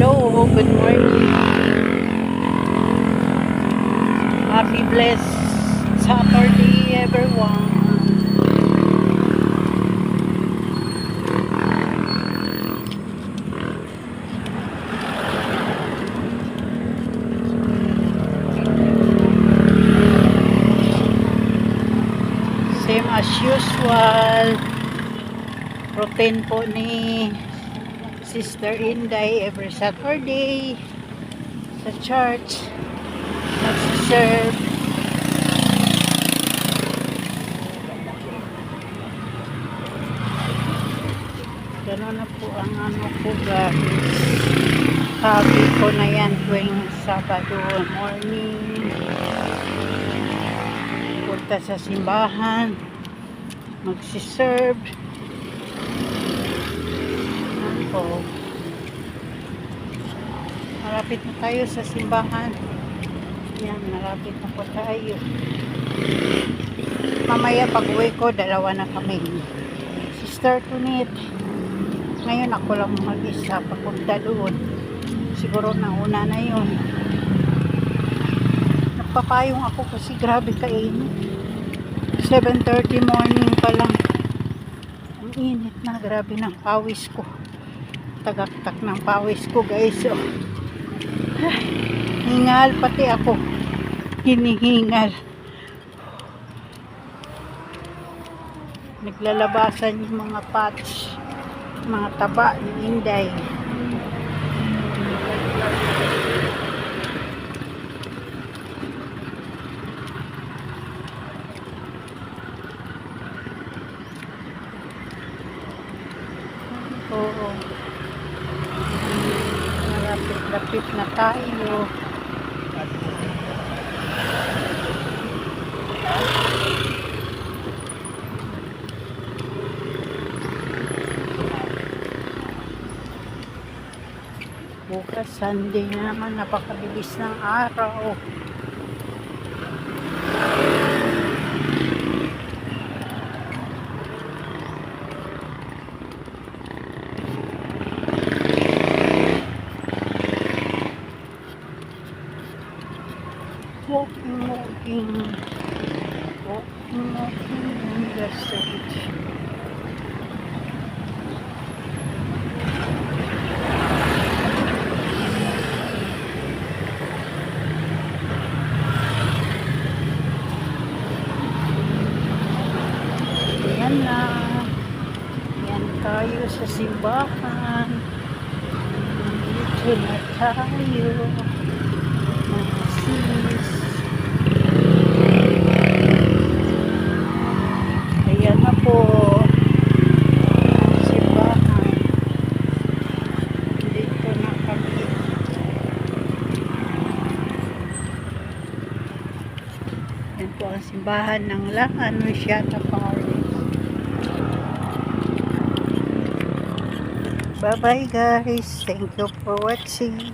Hello, good morning. Happy blessed Saturday, everyone. Same as usual. Routine po ni Sister Inday every Saturday sa church. Nagsiserve. Gano'n na po ang ano ko guys. Sabi ko na yan tuwing Sabado morning. Punta sa simbahan. Magsiserve. Ano po. Malapit na tayo sa simbahan. Yan, malapit na po tayo. Mamaya pag uwi ko, dalawa na kami. Sister Tunit. Ngayon ako lang mag-isa papunta doon. Siguro nauna na yun. Nagpapayong ako kasi grabe kainit. 7:30 morning pa lang. Ang init na, grabe ng pawis ko. Tagaktak ng pawis ko guys. So, hingal pati ako. Hinihingal. Naglalabasan yung mga pots. Mga taba ni Inday. Oo. Malapit-lapit na tayo. Bukas Sunday na naman, napakabilis ng araw. Walking in the street. Yan na. Yan tayo sa simbahan. Dito na tayo. Mga sis. Ayan na po. Simbahan. Dito na kami. Yan po ang simbahan ng La Anunciata Parish. Bye bye guys. Thank you for watching.